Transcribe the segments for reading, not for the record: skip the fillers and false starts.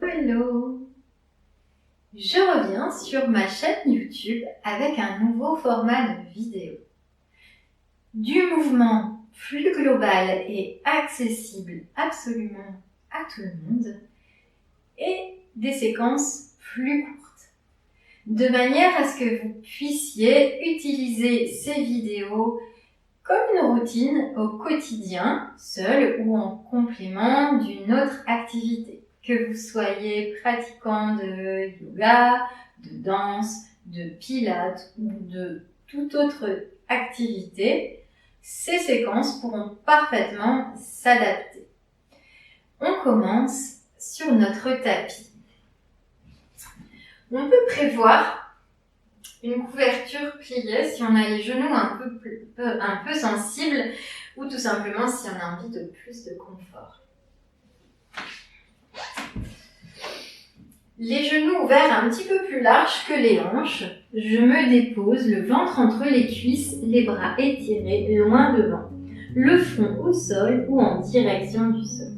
Hello! Je reviens sur ma chaîne YouTube avec un nouveau format de vidéo. Du mouvement plus global et accessible absolument à tout le monde et des séquences plus courtes, de manière à ce que vous puissiez utiliser ces vidéos comme une routine au quotidien, seul ou en complément d'une autre activité. Que vous soyez pratiquant de yoga, de danse, de pilates ou de toute autre activité, ces séquences pourront parfaitement s'adapter. On commence sur notre tapis. On peut prévoir une couverture pliée si on a les genoux un peu sensibles ou tout simplement si on a envie de plus de confort. Les genoux ouverts un petit peu plus larges que les hanches, je me dépose, le ventre entre les cuisses, les bras étirés loin devant, le front au sol ou en direction du sol.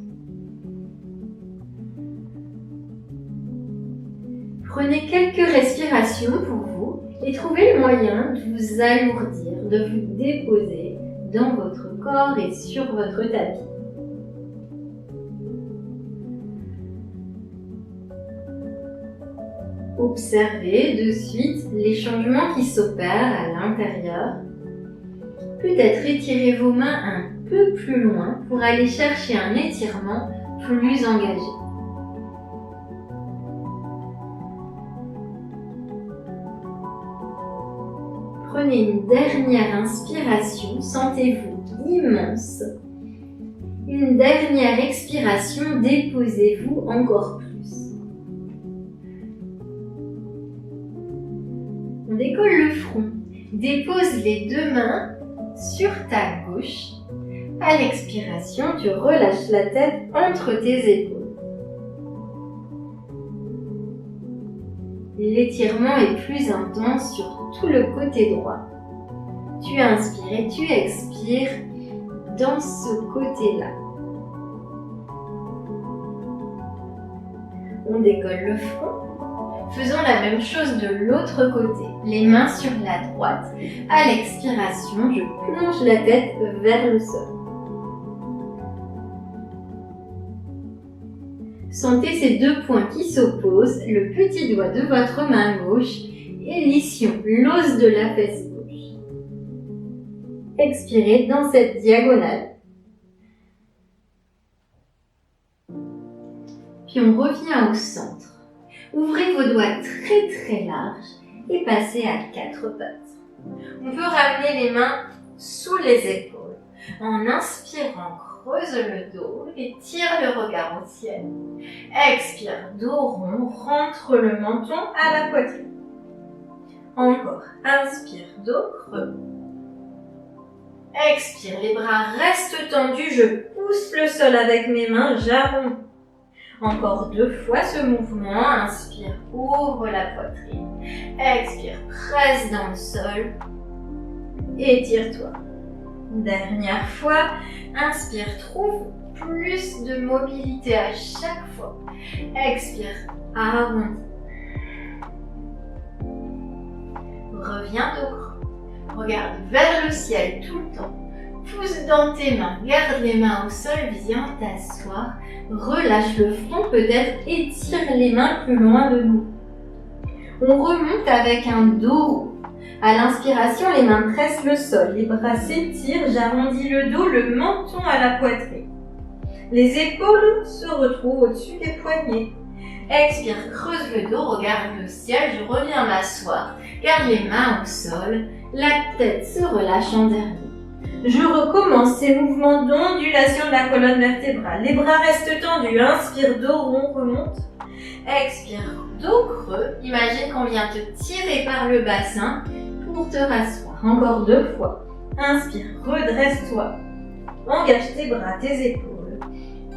Prenez quelques respirations pour vous et trouvez le moyen de vous alourdir, de vous déposer dans votre corps et sur votre tapis. Observez de suite les changements qui s'opèrent à l'intérieur. Peut-être étirez vos mains un peu plus loin pour aller chercher un étirement plus engagé. Prenez une dernière inspiration, sentez-vous immense. Une dernière expiration, déposez-vous encore plus. On décolle le front, dépose les deux mains sur ta gauche. À l'expiration, tu relâches la tête entre tes épaules. L'étirement est plus intense sur tout le côté droit. Tu inspires et tu expires dans ce côté-là. On décolle le front. Faisons la même chose de l'autre côté, les mains sur la droite. À l'expiration, je plonge la tête vers le sol. Sentez ces deux points qui s'opposent, le petit doigt de votre main gauche et l'ischio, l'os de la fesse gauche. Expirez dans cette diagonale. Puis on revient au centre. Ouvrez vos doigts très très larges et passez à quatre pattes. On peut ramener les mains sous les épaules. En inspirant, creuse le dos et tire le regard au ciel. Expire, dos rond, rentre le menton à la poitrine. Encore, inspire, dos creux. Expire, les bras restent tendus, je pousse le sol avec mes mains, j'arrondis. Encore deux fois ce mouvement, inspire, ouvre la poitrine, expire, presse dans le sol, étire-toi. Dernière fois, inspire, trouve plus de mobilité à chaque fois, expire, arrondis. Reviens dos creux, regarde vers le ciel tout le temps. Pousse dans tes mains, garde les mains au sol, viens t'asseoir, relâche le front, peut-être étire les mains plus loin de nous. On remonte avec un dos rond. À l'inspiration, les mains pressent le sol, les bras s'étirent, j'arrondis le dos, le menton à la poitrine. Les épaules se retrouvent au-dessus des poignets. Expire, creuse le dos, regarde le ciel, je reviens m'asseoir, garde les mains au sol, la tête se relâche en dernier. Je recommence ces mouvements d'ondulation de la colonne vertébrale. Les bras restent tendus. Inspire, dos rond, remonte. Expire, dos creux. Imagine qu'on vient te tirer par le bassin pour te rasseoir. Encore deux fois. Inspire, redresse-toi. Engage tes bras, tes épaules.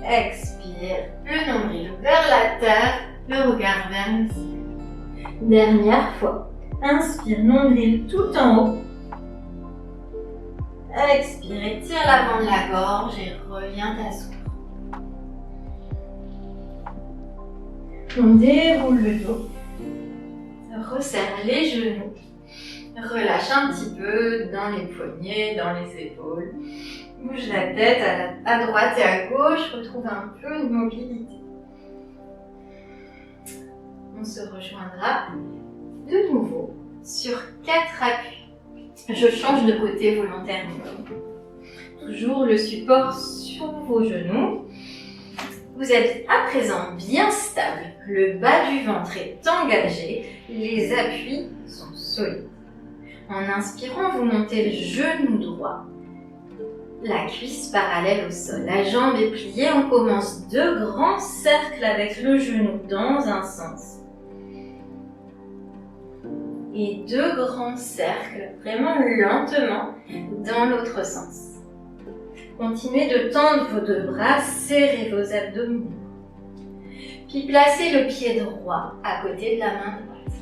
Expire, le nombril vers la terre, le regard vers le ciel. Dernière fois. Inspire, nombril tout en haut. Expire, tire l'avant de la gorge et reviens t'asseoir. On déroule le dos, resserre les genoux, relâche un petit peu dans les poignets, dans les épaules. Bouge la tête à droite et à gauche, retrouve un peu de mobilité. On se rejoindra de nouveau sur 4 appuis. Je change de côté volontairement. Toujours le support sur vos genoux. Vous êtes à présent bien stable. Le bas du ventre est engagé. Les appuis sont solides. En inspirant, vous montez le genou droit. La cuisse parallèle au sol. La jambe est pliée. On commence 2 grands cercles avec le genou dans un sens. Et 2 grands cercles, vraiment lentement, dans l'autre sens. Continuez de tendre vos 2 bras, serrez vos abdominaux. Puis placez le pied droit à côté de la main droite.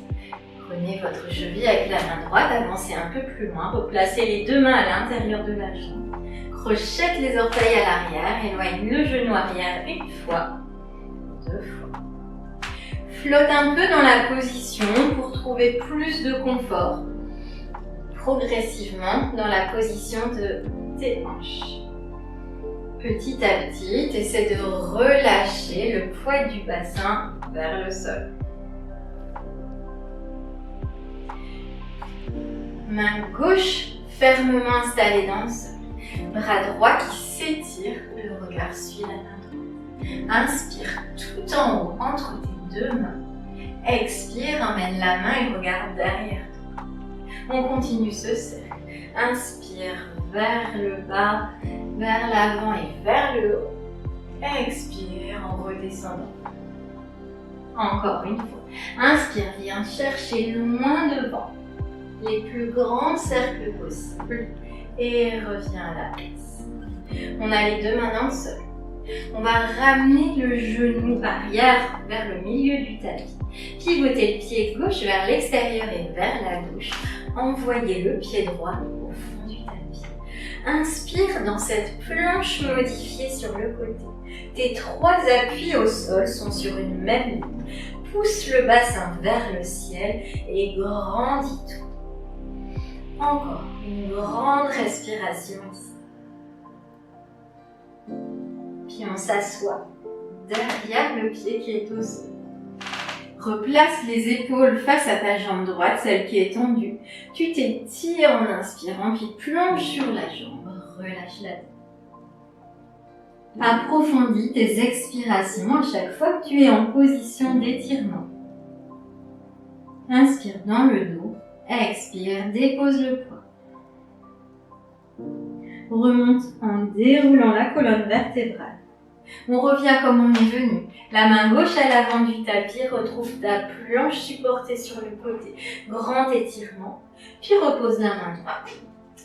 Prenez votre cheville avec la main droite, avancez un peu plus loin, replacez les 2 mains à l'intérieur de la jambe. Crochette les orteils à l'arrière, éloigne le genou arrière 1 fois, 2 fois. Flotte un peu dans la position pour trouver plus de confort. Progressivement dans la position de tes hanches. Petit à petit, essaie de relâcher le poids du bassin vers le sol. Main gauche fermement installée dans le sol. Bras droit qui s'étire, le regard suit la main droite. Inspire tout en haut entre tes 2 mains. Expire, emmène la main et regarde derrière toi. On continue ce cercle. Inspire vers le bas, vers l'avant et vers le haut. Expire en redescendant. Encore une fois. Inspire, viens chercher loin devant. Les plus grands cercles possibles. Et reviens à la base. On a les 2 mains dans le sol. On va ramener le genou arrière vers le milieu du tapis. Pivotez le pied gauche vers l'extérieur et vers la gauche. Envoyez le pied droit au fond du tapis. Inspire dans cette planche modifiée sur le côté. Tes 3 appuis au sol sont sur une même ligne. Pousse le bassin vers le ciel et grandis-toi. Encore une grande respiration ici. Puis on s'assoit derrière le pied qui est au sol. Replace les épaules face à ta jambe droite, celle qui est tendue. Tu t'étires en inspirant, puis plonge sur la jambe. Relâche la tête. Approfondis tes expirations à chaque fois que tu es en position d'étirement. Inspire dans le dos. Expire, dépose le poids. Remonte en déroulant la colonne vertébrale. On revient comme on est venu. La main gauche à l'avant du tapis, retrouve ta planche supportée sur le côté. Grand étirement. Puis repose la main droite.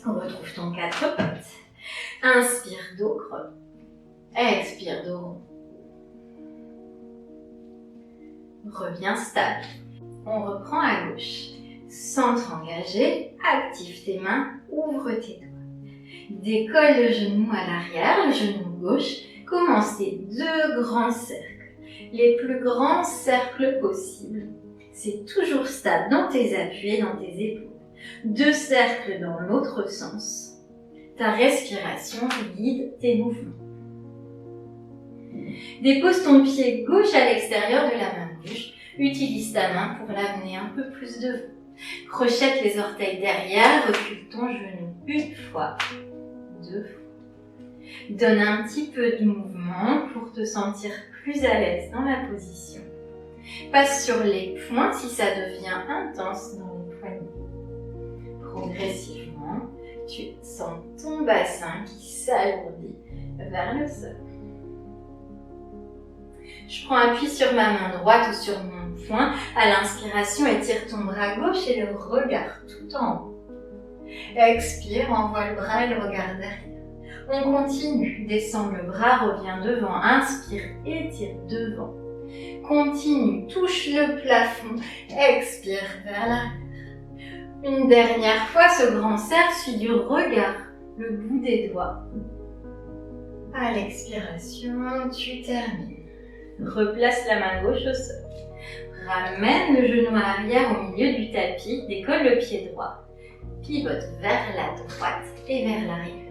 Retrouve ton 4 pattes. Inspire, dos creux. Expire, dos rond. Reviens stable. On reprend à gauche. Centre engagé, active tes mains, ouvre tes doigts. Décolle le genou à l'arrière, le genou gauche. Commence tes 2 grands cercles. Les plus grands cercles possibles. C'est toujours stable dans tes appuis et dans tes épaules. 2 cercles dans l'autre sens. Ta respiration guide tes mouvements. Dépose ton pied gauche à l'extérieur de la main gauche. Utilise ta main pour l'amener un peu plus devant. Crochette les orteils derrière, recule ton genou 1 fois, 2 fois. Donne un petit peu de mouvement pour te sentir plus à l'aise dans la position. Passe sur les pointes si ça devient intense dans les poignets. Progressivement, tu sens ton bassin qui s'alourdit vers le sol. Je prends appui sur ma main droite ou sur mon poing. À l'inspiration, étire ton bras gauche et le regard tout en haut. Expire, envoie le bras et le regard derrière. On continue. Descends le bras, reviens devant. Inspire, étire devant. Continue, touche le plafond. Expire vers l'arrière. Une dernière fois, ce grand cercle suit du regard, le bout des doigts. À l'expiration, tu termines. Replace la main gauche au sol. Ramène le genou arrière au milieu du tapis, décolle le pied droit. Pivote vers la droite et vers l'arrière.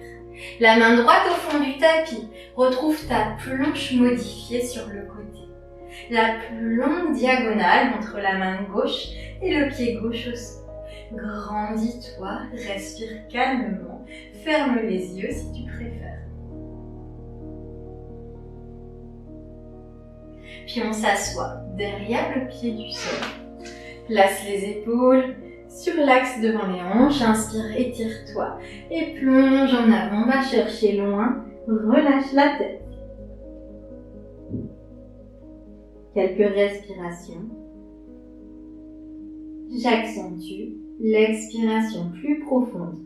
La main droite au fond du tapis. Retrouve ta planche modifiée sur le côté. La plus longue diagonale entre la main gauche et le pied gauche au sol. Grandis-toi, respire calmement, ferme les yeux si tu préfères. Puis on s'assoit derrière le pied du sol. Place les épaules sur l'axe devant les hanches, inspire, étire-toi et plonge en avant, va chercher loin, relâche la tête. Quelques respirations. J'accentue l'expiration plus profonde.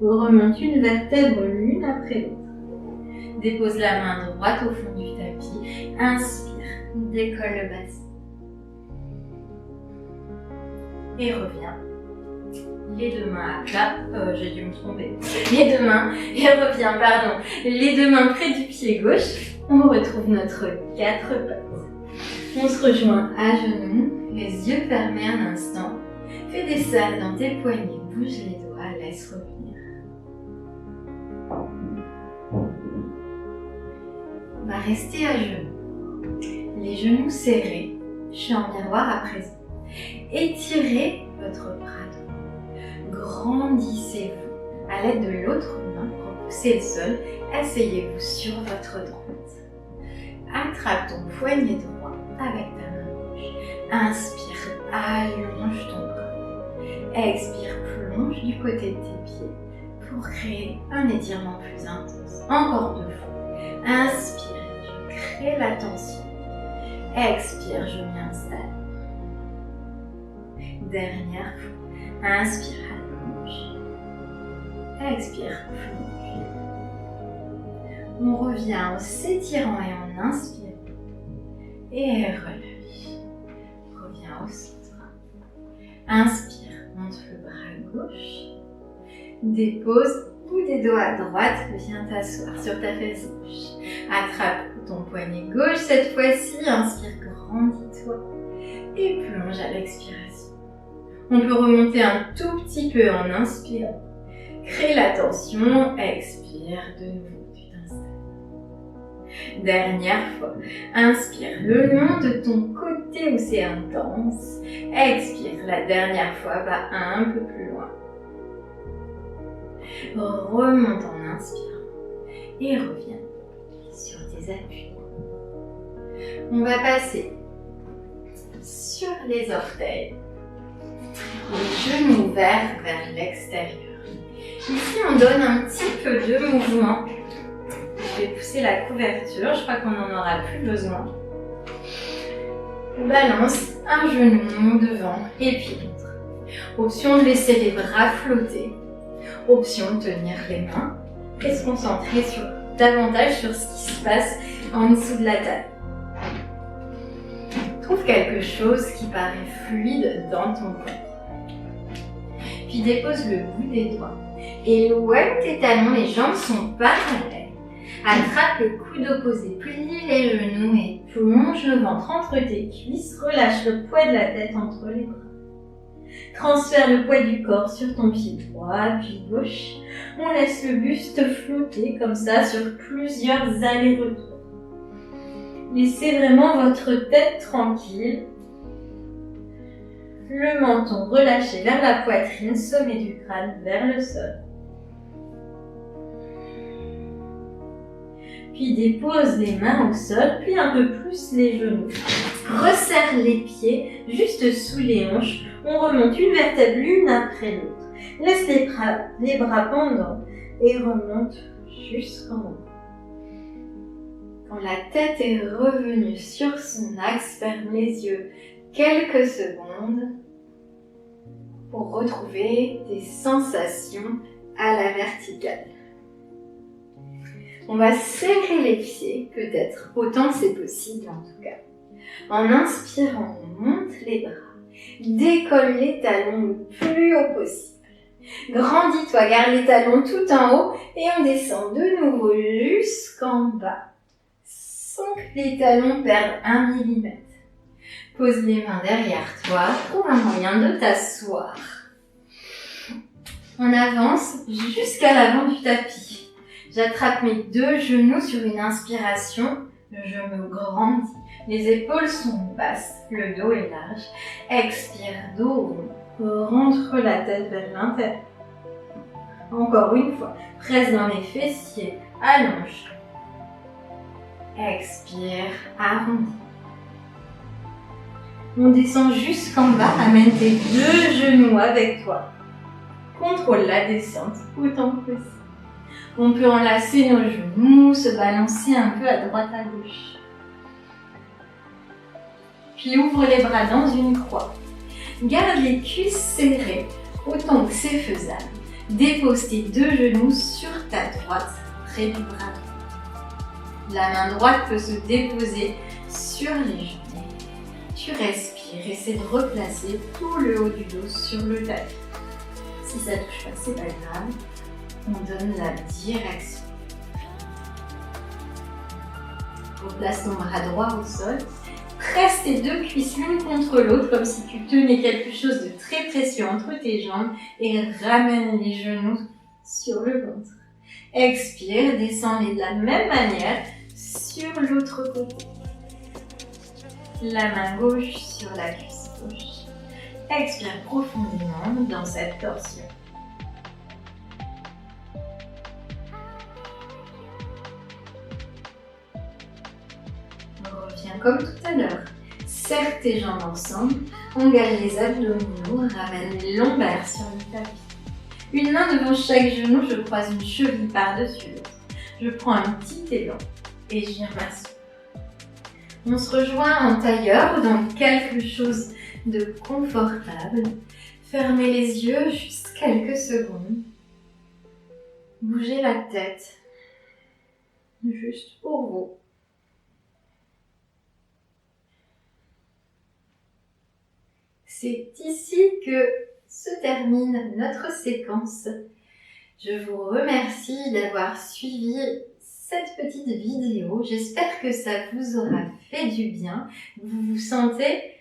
Remonte une vertèbre l'une après l'autre. Dépose la main droite au fond du tapis. Inspire, décolle le bassin. Et reviens. Les deux mains à plat. J'ai dû me tromper. Les deux mains. Et reviens, pardon. Les deux mains près du pied gauche. On retrouve notre 4 pattes. On se rejoint à genoux, les yeux fermés un instant. Fais des cercles dans tes poignets, bouge les doigts, laisse revenir. On va rester à genoux. Les genoux serrés. Je suis en miroir à présent. Étirez votre bras droit. Grandissez-vous. À l'aide de l'autre main, repoussez le sol. Asseyez-vous sur votre droite. Attrape ton poignet droit avec ta main gauche. Inspire, allonge ton bras. Expire, plonge du côté de tes pieds pour créer un étirement plus intense. Encore 2 fois. Inspire, je crée la tension. Expire, je m'installe. Dernière fois. Inspire, allonge. Expire, plonge. On revient en s'étirant et en inspirant. Et relâche. Reviens au centre. Inspire, monte le bras gauche. Dépose bout des doigts à droite. Viens t'asseoir sur ta fesse gauche. Attrape ton poignet gauche cette fois-ci. Inspire, grandis-toi. Et plonge à l'expiration. On peut remonter un tout petit peu en inspirant. Crée la tension. Expire de nouveau. Dernière fois. Inspire le long de ton côté où c'est intense. Expire. La dernière fois, va un peu plus loin. Remonte en inspirant. Et reviens sur tes appuis. On va passer sur les orteils. Les genoux vers l'extérieur. Ici, on donne un petit peu de mouvement. Je vais pousser la couverture, je crois qu'on n'en aura plus besoin. On balance un genou devant et puis l'autre. Option de laisser les bras flotter. Option de tenir les mains et se concentrer davantage sur ce qui se passe en dessous de la taille. Trouve quelque chose qui paraît fluide dans ton corps. Puis dépose le bout des doigts. Éloigne tes talons, les jambes sont parallèles. Attrape le coude opposé, plie les genoux et plonge le ventre entre tes cuisses. Relâche le poids de la tête entre les bras. Transfère le poids du corps sur ton pied droit, puis gauche. On laisse le buste flotter comme ça sur plusieurs allers-retours. Laissez vraiment votre tête tranquille. Le menton relâché vers la poitrine, sommet du crâne vers le sol. Puis dépose les mains au sol, puis un peu plus les genoux. Resserre les pieds juste sous les hanches. On remonte une vertèbre l'une après l'autre. Laisse les bras pendants et remonte jusqu'en haut. Quand la tête est revenue sur son axe, ferme les yeux quelques secondes pour retrouver des sensations à la verticale. On va serrer les pieds, peut-être, autant que c'est possible en tout cas. En inspirant, on monte les bras, décolle les talons le plus haut possible. Grandis-toi, garde les talons tout en haut et on descend de nouveau jusqu'en bas. les talons perdent 1 mm. Pose les mains derrière toi, trouve un moyen de t'asseoir. On avance jusqu'à l'avant du tapis. J'attrape mes 2 genoux sur une inspiration, je me grandis. Les épaules sont basses, le dos est large. Expire, dos rond, rentre la tête vers l'intérieur. Encore une fois, presse dans les fessiers, allonge. Expire, arrondis. On descend jusqu'en bas, amène tes 2 genoux avec toi. Contrôle la descente autant que possible. On peut enlacer nos genoux, se balancer un peu à droite à gauche. Puis ouvre les bras dans une croix. Garde les cuisses serrées autant que c'est faisable. Dépose tes 2 genoux sur ta droite, près du bras droit. La main droite peut se déposer sur les genoux. Tu respires, essaie de replacer tout le haut du dos sur le tapis. Si ça touche pas, c'est pas grave. On donne la direction. Replace ton bras droit au sol. Presse tes 2 cuisses l'une contre l'autre comme si tu tenais quelque chose de très précieux entre tes jambes et ramène les genoux sur le ventre. Expire, descends-les de la même manière sur l'autre côté. La main gauche sur la cuisse gauche. Expire profondément dans cette torsion. Reviens comme tout à l'heure. Serre tes jambes ensemble, engage les abdominaux, ramène les lombaires sur le tapis. Une main devant chaque genou, je croise une cheville par-dessus l'autre. Je prends un petit élan et j'y m'assois. On se rejoint en tailleur ou dans quelque chose de confortable. Fermez les yeux juste quelques secondes. Bougez la tête, juste pour vous. C'est ici que se termine notre séquence. Je vous remercie d'avoir suivi cette petite vidéo. J'espère que ça vous aura fait du bien. Vous vous sentez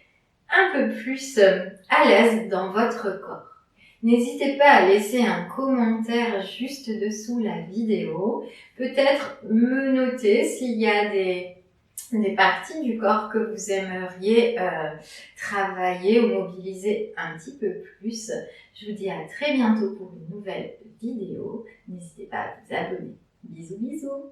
un peu plus à l'aise dans votre corps. N'hésitez pas à laisser un commentaire juste dessous la vidéo. Peut-être me noter s'il y a des parties du corps que vous aimeriez travailler ou mobiliser un petit peu plus. Je vous dis à très bientôt pour une nouvelle vidéo. N'hésitez pas à vous abonner. Bisous bisous.